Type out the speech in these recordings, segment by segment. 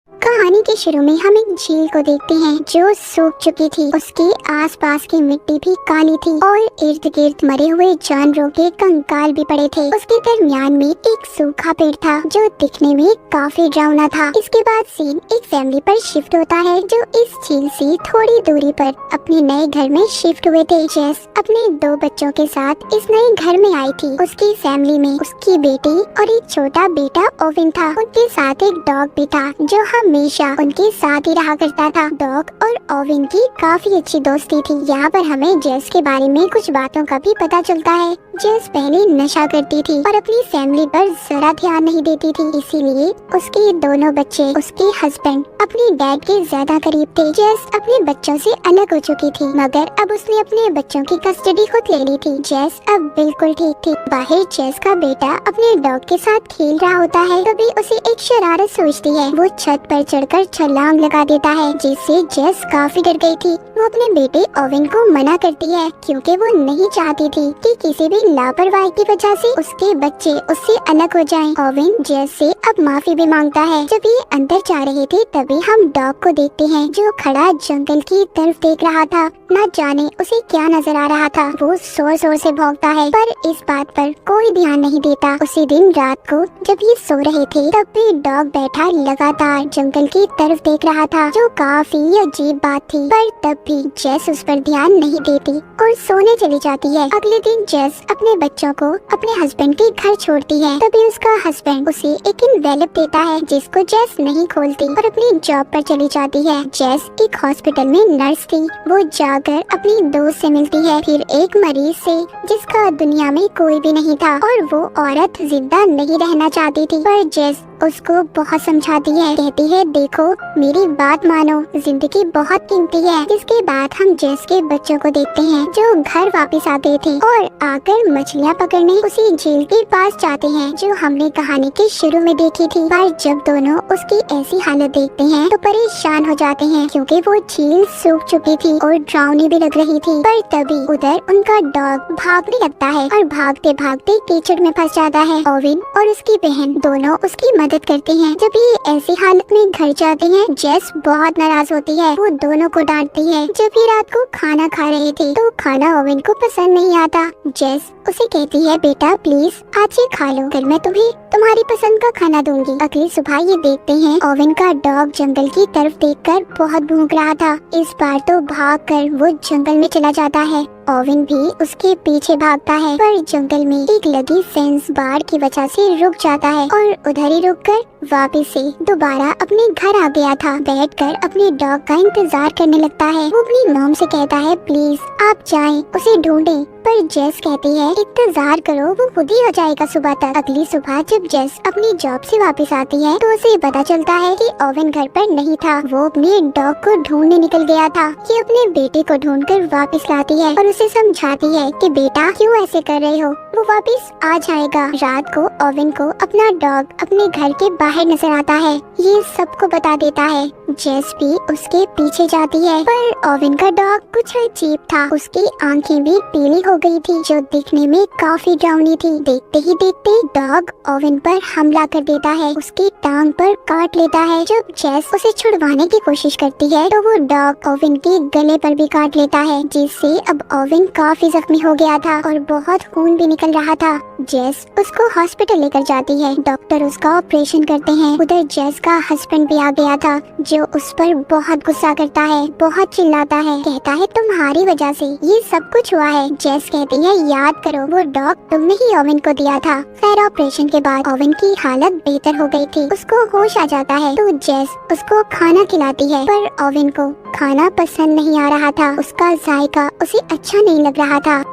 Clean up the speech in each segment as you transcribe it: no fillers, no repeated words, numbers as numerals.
कहानी के शुरू में हम एक झील को देखते हैं जो सूख चुकी थी। उसके आसपास की मिट्टी भी काली थी और इर्द गिर्द मरे हुए जानवरों के कंकाल भी पड़े थे। उसके दरमियान में एक सूखा पेड़ था जो दिखने में काफी डरावना था। इसके बाद सीन एक फैमिली पर शिफ्ट होता है जो इस झील से थोड़ी दूरी पर अपने नए घर में शिफ्ट हुए थे। जेस अपने 2 बच्चों के साथ इस नए घर में आई थी। उसकी फैमिली में उसकी बेटी और एक छोटा बेटा ओविन था। उनके साथ एक डॉग भी था जो हमेशा उनके साथ ही रहा करता था। डॉग और ओविन की काफी अच्छी दोस्ती थी। यहाँ पर हमें जेस के बारे में कुछ बातों का भी पता चलता है। जेस पहले नशा करती थी और अपनी फैमिली पर जरा ध्यान नहीं देती थी, इसीलिए उसके दोनों बच्चे उसके हस्बैंड अपने डैड के ज्यादा करीब थे। जेस अपने बच्चों से अलग हो चुकी थी, मगर अब उसने अपने बच्चों की कस्टडी खुद ले ली थी। जेस अब बिल्कुल ठीक थी। बाहर जेस का बेटा अपने डॉग के साथ खेल रहा होता है, तभी उसे एक शरारत सूझती है। वो छत पर चढ़कर छलांग लगा देता है, जिससे जेस काफी डर गई थी। वो अपने बेटे ओविन को मना करती है क्योंकि वो नहीं चाहती थी कि किसी भी लापरवाही की वजह से उसके बच्चे उससे अलग हो जाएं। ओविन जेस से अब माफी भी मांगता है। जब ये अंदर जा रहे थे तभी हम डॉग को देखते हैं जो खड़ा जंगल की तरफ देख रहा था। न जाने उसे क्या नजर आ रहा था। वो जोर जोर से भौंकता है पर इस बात पर कोई ध्यान नहीं देता। उसी दिन रात को जब ये सो रहे थे तब भी डॉग बैठा लगातार जंगल की तरफ देख रहा था, जो काफी अजीब बात थी। पर तब भी जेस उस पर ध्यान नहीं देती और सोने चली जाती है। अगले दिन जेस अपने बच्चों को अपने हस्बैंड के घर छोड़ती है। तभी उसका हस्बैंड उसे एक एनवेलप देता है जिसको जेस नहीं खोलती और अपनी जॉब पर चली जाती है। जेस एक हॉस्पिटल में नर्स थी। वो जाकर अपनी दोस्त से मिलती है, फिर एक मरीज से जिसका दुनिया में कोई भी नहीं था और वो औरत जिंदा नहीं रहना चाहती थी। पर जेस उसको बहुत समझाती है, कहती है देखो मेरी बात मानो, जिंदगी बहुत कीमती है। जिसके बाद हम जेस के बच्चों को देखते हैं जो घर वापस आ गए थे और आकर मछलियाँ पकड़ने उसी झील के पास जाते हैं जो हमने कहानी के शुरू में देखी थी। पर जब दोनों उसकी ऐसी हालत देखते हैं तो परेशान हो जाते हैं क्योंकि वो झील सूख चुकी थी और ड्राउनी भी लग रही थी। पर तभी उधर उनका डॉग भागने लगता है और भागते भागते कीचड़ में फंस जाता है। ओविन और उसकी बहन दोनों उसकी मदद करते हैं। जब ये ऐसी हालत में घर जाते हैं जेस बहुत नाराज होती है। वो दोनों को डांटती है। जब ये रात को खाना खा रहे थे तो खाना ओविन को पसंद नहीं आता। जेस उसे कहती है बेटा प्लीज आज ये खा लो, कल मैं तुम्हें तुम्हारी पसंद का खाना दूंगी। अगली सुबह ये देखते हैं ओविन का डॉग जंगल की तरफ देखकर बहुत भूख रहा था। इस बार तो भागकर वो जंगल में चला जाता है। ओविन भी उसके पीछे भागता है पर जंगल में एक लगी फेंस बाढ़ की वजह से रुक जाता है और उधर ही रुककर वापस से दोबारा अपने घर आ गया था। बैठकर अपने डॉग का इंतजार करने लगता है। वो अपनी मॉम से कहता है प्लीज आप जाएं, उसे ढूंढें। पर जेस कहती है इंतजार करो, वो खुद ही हो जाएगा सुबह तक। अगली सुबह जब जेस अपनी जॉब से वापस आती है तो उसे पता चलता है कि ओविन घर पर नहीं था। वो अपने डॉग को ढूंढने निकल गया था। ये अपने बेटे को ढूंढकर वापस लाती है और उसे समझाती है कि बेटा क्यों ऐसे कर रहे हो, वो वापस आ जाएगा। रात को ओविन को अपना डॉग अपने घर के बाहर नजर आता है। ये सबको बता देता है। जेस भी उसके पीछे जाती है पर ओविन का डॉग कुछ अजीब था। उसकी आंखें भी पीली हो गई थी जो दिखने में काफी डरावनी थी। देखते ही देखते डॉग ओविन पर हमला कर देता है, उसकी टांग पर काट लेता है। जब जेस उसे छुड़वाने की कोशिश करती है तो वो डॉग ओविन के गले पर भी काट लेता है, जिससे अब ओविन काफी जख्मी हो गया था और बहुत खून भी निकल रहा था। जेस उसको हॉस्पिटल लेकर जाती है। डॉक्टर उसका ऑपरेशन करते हैं। उधर जेस का हस्बैंड भी आ गया था जो उस पर बहुत गुस्सा करता है, बहुत चिल्लाता है, कहता है तुम्हारी वजह से ये सब कुछ हुआ है। जेस कहती है याद करो वो डॉग तुमने ही ओविन को दिया था। खैर ऑपरेशन के बाद ओविन की हालत बेहतर हो गई थी। उसको होश आ जाता है तो जेस उसको खाना खिलाती है पर ओविन को खाना पसंद नहीं आ रहा था। उसका जायका उसे अच्छा नहीं लग रहा था।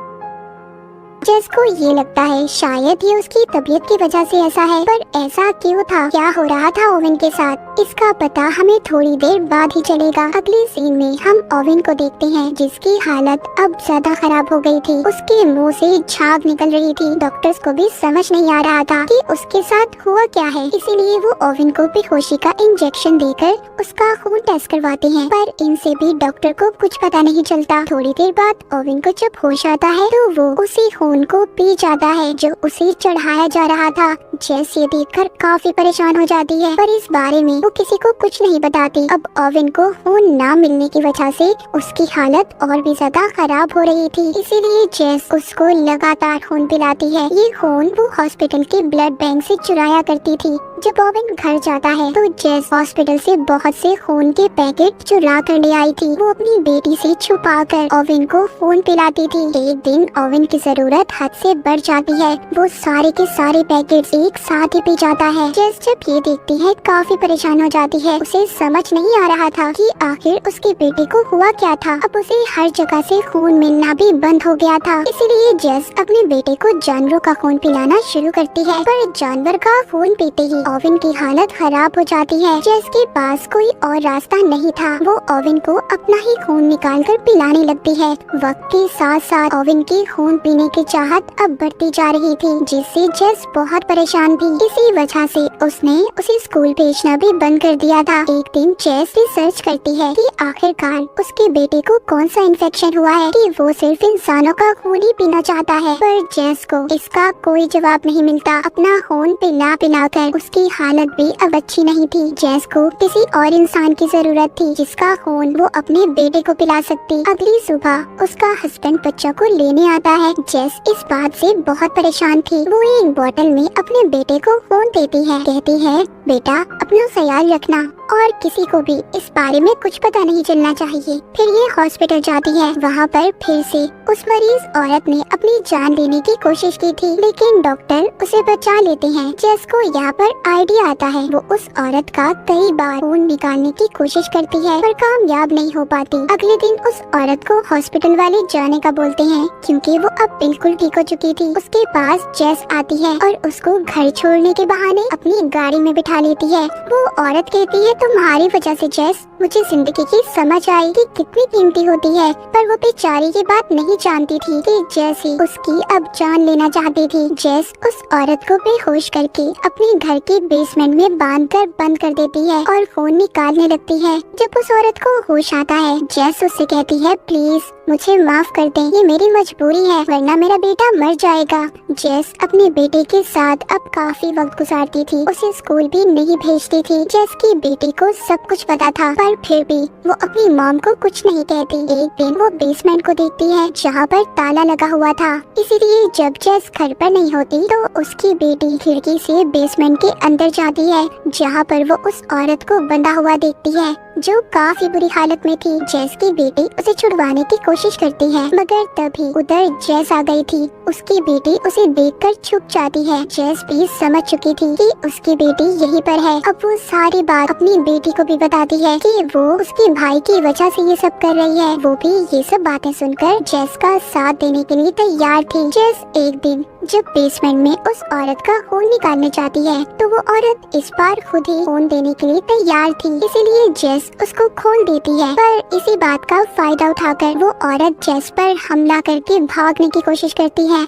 जेस को ये लगता है शायद ये उसकी तबीयत की वजह से ऐसा है। पर ऐसा क्यों था, क्या हो रहा था ओविन के साथ, इसका पता हमें थोड़ी देर बाद ही चलेगा। अगले सीन में हम ओविन को देखते हैं जिसकी हालत अब ज्यादा खराब हो गई थी। उसके मुंह से झाग निकल रही थी। डॉक्टर्स को भी समझ नहीं आ रहा था कि उसके साथ हुआ क्या है, इसीलिए वो ओविन को बेहोशी का इंजेक्शन देकर उसका खून टेस्ट करवाते हैं। पर इनसे भी डॉक्टर को कुछ पता नहीं चलता। थोड़ी देर बाद ओविन को जब होश आता है तो वो उसी खून खून को पी जाता है जो उसे चढ़ाया जा रहा था। जेस ये देखकर काफी परेशान हो जाती है, पर इस बारे में वो किसी को कुछ नहीं बताती। अब ओवेन को खून न मिलने की वजह से उसकी हालत और भी ज्यादा खराब हो रही थी, इसीलिए जेस उसको लगातार खून पिलाती है। ये खून वो हॉस्पिटल के ब्लड बैंक से चुराया करती थी। जब ओवेन घर जाता है तो जेस हॉस्पिटल से बहुत से खून के पैकेट चुरा कर ले आई थी। वो अपनी बेटी से छुपाकर ओवेन को खून पिलाती थी। एक दिन ओवेन की जरूरत हद से बढ़ जाती है, वो सारे के सारे पैकेट एक साथ ही पी जाता है। जेस जब ये देखती है काफी परेशान हो जाती है। उसे समझ नहीं आ रहा था कि आखिर उसके बेटे को हुआ क्या था। अब उसे हर जगह से खून मिलना भी बंद हो गया था, इसीलिए जेस अपने बेटे को जानवरों का खून पिलाना शुरू करती है। पर जानवर का खून पीते ही ओवेन की हालत खराब हो जाती है। जेस के पास कोई और रास्ता नहीं था, वो ओवेन को अपना ही खून निकाल कर पिलाने लगती है। वक्त के साथ साथ ओवेन की खून पीने की चाहत अब बढ़ती जा रही थी, जिससे जेस बहुत परेशान थी। इसी वजह से उसने उसे स्कूल भेजना भी बंद कर दिया था। एक दिन जेस रिसर्च करती है कि आखिरकार उसके बेटे को कौन सा इन्फेक्शन हुआ है कि वो सिर्फ इंसानों का खून ही पीना चाहता है। पर जेस को इसका कोई जवाब नहीं मिलता। अपना खून पिला कर उसकी हालत भी अब अच्छी नहीं थी। जेस को किसी और इंसान की जरूरत थी जिसका खून वो अपने बेटे को पिला सकती। अगली सुबह उसका हस्बैंड बच्चों को लेने आता है। जेस इस बात से बहुत परेशान थी। वो एक बोतल में अपने बेटे को खून देती है, कहती है बेटा अपना ख्याल रखना और किसी को भी इस बारे में कुछ पता नहीं चलना चाहिए। फिर ये हॉस्पिटल जाती है। वहाँ पर फिर से उस मरीज औरत ने अपनी जान लेने की कोशिश की थी, लेकिन डॉक्टर उसे बचा लेते हैं। जेस को यहाँ पर आइडिया आता है। वो उस औरत का कई बार खून निकालने की कोशिश करती है, पर कामयाब नहीं हो पाती। अगले दिन उस औरत को हॉस्पिटल वाले जाने का बोलते हैं, क्योंकि वो अब बिल्कुल ठीक हो चुकी थी। उसके पास जेस आती है और उसको घर छोड़ने के बहाने अपनी गाड़ी में बिठा लेती है। वो औरत कहती है तुम्हारी वजह से जेस मुझे जिंदगी की समझ आई कि कितनी कीमती होती है। पर वो बेचारी ये बात नहीं जानती थी कि जेस ही उसकी अब जान लेना चाहती थी। जेस उस औरत को बेहोश करके अपने घर के बेसमेंट में बांधकर बंद कर देती है और खून निकालने लगती है। जब उस औरत को होश आता है, जेस उससे कहती है प्लीज मुझे माफ कर दें, ये मेरी मजबूरी है वरना मेरा बेटा मर जाएगा। जेस अपने बेटे के साथ अब काफी वक्त गुजारती थी। उसे स्कूल भी नहीं भेजती थी। जेस की बेटी को सब कुछ पता था, पर फिर भी वो अपनी मॉम को कुछ नहीं कहती। एक दिन वो बेसमेंट को देखती है जहाँ पर ताला लगा हुआ था, इसीलिए जब जेस घर पर नहीं होती तो उसकी बेटी खिड़की से बेसमेंट के अंदर जाती है, जहाँ पर वो उस औरत को बंधा हुआ देखती है जो काफी बुरी हालत में थी। जेस की बेटी उसे छुड़वाने की कोशिश करती है, मगर तभी उधर जेस आ गई थी। उसकी बेटी उसे देखकर छुप जाती है। जेस भी समझ चुकी थी कि उसकी बेटी यहीं पर है। अब वो सारी बात अपनी बेटी को भी बताती है कि वो उसके भाई की वजह से ये सब कर रही है। वो भी ये सब बातें सुनकर जेस का साथ देने के लिए तैयार थी। जेस एक दिन जब बेसमेंट में उस औरत का खून निकालने जाती है तो वो औरत इस बार खुद ही खून देने के लिए तैयार थी, इसीलिए जेस उसको खून देती है। पर इसी बात का फायदा उठाकर वो औरत जेस पर हमला करके भागने की कोशिश करती है।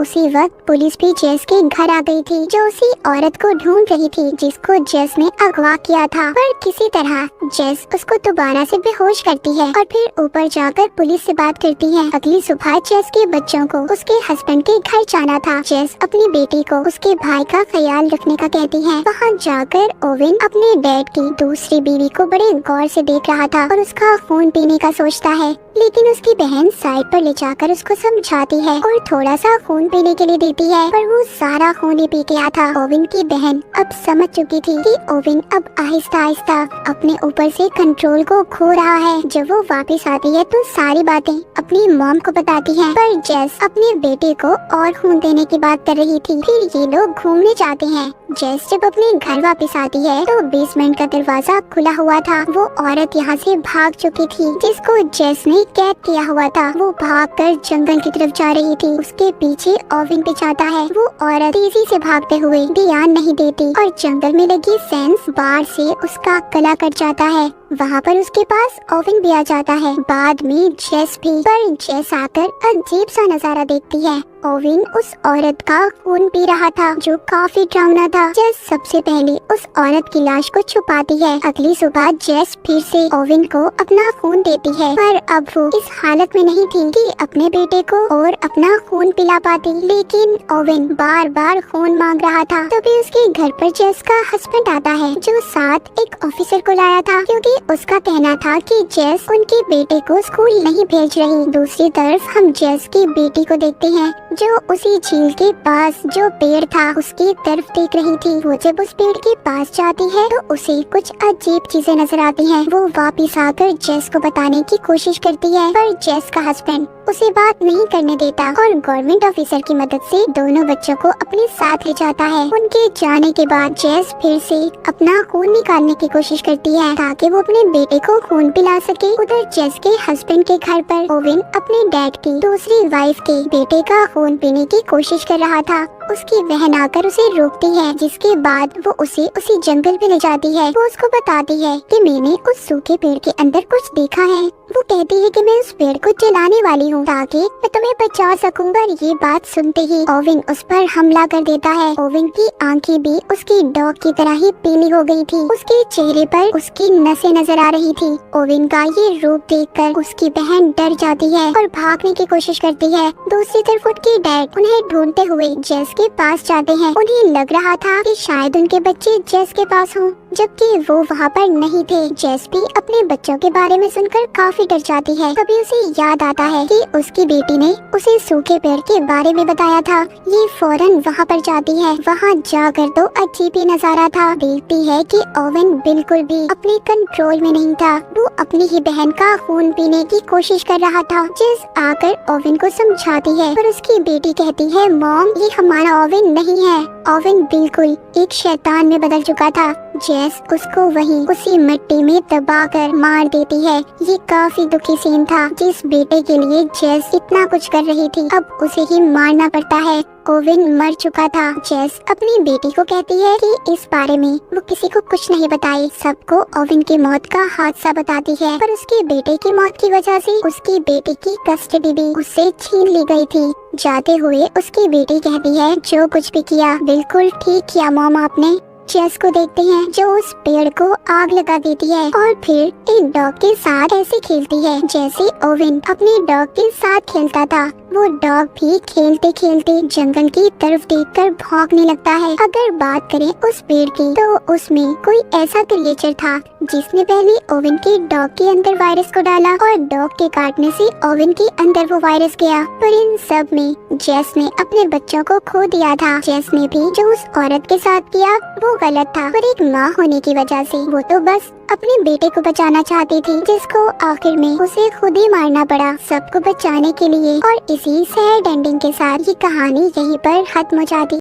उसी वक्त पुलिस भी जेस के घर आ गई थी, जो उसी औरत को ढूंढ रही थी जिसको जेस ने अगवा किया था। पर किसी तरह जेस उसको दोबारा से बेहोश करती है और फिर ऊपर जाकर पुलिस से बात करती है। अगली सुबह जेस के बच्चों को उसके हस्बैंड के घर जाना था। जेस अपनी बेटी को उसके भाई का ख्याल रखने का कहती है। वहाँ जाकर ओवेन अपने डैड की दूसरी बीवी को बड़े गौर से देख रहा था और उसका खून पीने का सोचता है, लेकिन उसकी बहन साइड पर ले जाकर उसको समझाती है और थोड़ा सा खून पीने के लिए देती है, पर वो सारा खून ही पी गया था। ओवेन की बहन अब समझ चुकी थी कि ओवेन अब आहिस्ता आहिस्ता अपने ऊपर से कंट्रोल को खो रहा है। जब वो वापस आती है तो सारी बातें अपनी मॉम को बताती है, पर जेस अपने बेटे को और खून देने की बात कर रही थी। फिर ये लोग घूमने जाते हैं। जेस जब अपने घर वापस आती है तो बेसमेंट का दरवाजा खुला हुआ था। वो औरत यहाँ से भाग चुकी थी जिसको जेस ने कैद किया हुआ था। वो भागकर जंगल की तरफ जा रही थी। उसके पीछे ओवेन भी जाता है। वो औरत तेजी से भागते हुए ध्यान नहीं देती और जंगल में लगी फेंस बार से उसका गला कट जाता है। वहाँ पर उसके पास ओवेन भी आ जाता है। बाद में जेस भी, पर जेस आकर अजीब सा नजारा देखती है। ओवेन उस औरत का खून पी रहा था जो काफी डरावना था। जेस सबसे पहले उस औरत की लाश को छुपाती है। अगली सुबह जेस फिर से ओवेन को अपना खून देती है, पर अब वो इस हालत में नहीं थी कि अपने बेटे को और अपना खून पिला पाती। लेकिन ओवेन बार बार खून मांग रहा था। तभी उसके घर पर जेस का हस्बैंड आता है जो साथ एक ऑफिसर को लाया था, क्योंकि उसका कहना था कि जेस उनके बेटे को स्कूल नहीं भेज रही। दूसरी तरफ हम जेस की बेटी को देखते हैं जो उसी झील के पास जो पेड़ था उसकी तरफ देख रही थी। वो जब उस पेड़ के पास जाती है तो उसे कुछ अजीब चीजें नजर आती हैं। वो वापस आकर जेस को बताने की कोशिश करती है, पर जेस का हस्बैंड उसे बात नहीं करने देता और गवर्नमेंट ऑफिसर की मदद से दोनों बच्चों को अपने साथ ले जाता है। उनके जाने के बाद जेस फिर से अपना खून निकालने की कोशिश करती है ताकि वो अपने बेटे को खून पिला सके। उधर जेस के हस्बैंड के घर पर ओवेन अपने डैड की दूसरी वाइफ के बेटे का खून पीने की कोशिश कर रहा था। उसकी बहन आकर उसे रोकती है, जिसके बाद वो उसे उसी जंगल में ले जाती है। वो उसको बताती है कि मैंने उस सूखे पेड़ के अंदर कुछ देखा है। वो कहती है कि मैं उस पेड़ को जलाने वाली हूँ ताकि मैं तुम्हें बचा सकूं। पर ये बात सुनते ही ओवेन उस पर हमला कर देता है। ओवेन की आंखें भी उसकी डॉग की तरह ही पीली हो गई थी। उसके चेहरे पर उसकी नसें नजर आ रही थी। ओवेन का ये रूप देखकर उसकी बहन डर जाती है और भागने की कोशिश करती है। दूसरी तरफ उनके डैड उन्हें ढूंढते हुए जेस के पास जाते हैं। उन्हें लग रहा था कि शायद उनके बच्चे जेस के पास हों, जबकि वो वहाँ पर नहीं थे। जेस भी अपने बच्चों के बारे में सुनकर काफी डर जाती है। तभी उसे याद आता है कि उसकी बेटी ने उसे सूखे पेड़ के बारे में बताया था। ये फौरन वहाँ पर जाती है। वहाँ जाकर तो अजीब ही नजारा था। देखती है कि ओवेन बिल्कुल भी अपने कंट्रोल में नहीं था। वो अपनी ही बहन का खून पीने की कोशिश कर रहा था। जेस आकर ओवेन को समझाती है, पर उसकी बेटी कहती है, मॉम ये हमारा ओवेन नहीं है। ओवेन बिल्कुल एक शैतान में बदल चुका था। जेस उसको वहीं उसी मिट्टी में दबाकर मार देती है। ये काफी दुखी सीन था। जिस बेटे के लिए जेस इतना कुछ कर रही थी, अब उसे ही मारना पड़ता है। ओवेन मर चुका था। जेस अपनी बेटी को कहती है कि इस बारे में वो किसी को कुछ नहीं बताए। सबको ओवेन की मौत का हादसा बताती है, पर उसके बेटे की मौत की वजह से उसकी बेटी की कस्टडी भी उससे छीन ली गई थी। जाते हुए उसकी बेटी कहती है, जो कुछ भी किया बिल्कुल ठीक किया मॉम आपने। जेस को देखते हैं जो उस पेड़ को आग लगा देती है और फिर एक डॉग के साथ ऐसे खेलती है जैसे ओवेन अपने डॉग के साथ खेलता था। वो डॉग भी खेलते खेलते जंगल की तरफ देखकर भौंकने लगता है। अगर बात करें उस पेड़ की, तो उसमें कोई ऐसा क्रिएचर था जिसने पहले ओवेन के डॉग के अंदर वायरस को डाला और डॉग के काटने से ओवेन के अंदर वो वायरस गया। पर इन सब में जेस ने अपने बच्चों को खो दिया था। जेस ने भी जो उस औरत के साथ किया वो गलत था, पर एक माँ होने की वजह से वो तो बस अपने बेटे को बचाना चाहती थी, जिसको आखिर में उसे खुद ही मारना पड़ा सबको बचाने के लिए। और इसी सैड एंडिंग के साथ ये कहानी यहीं पर खत्म हो जाती।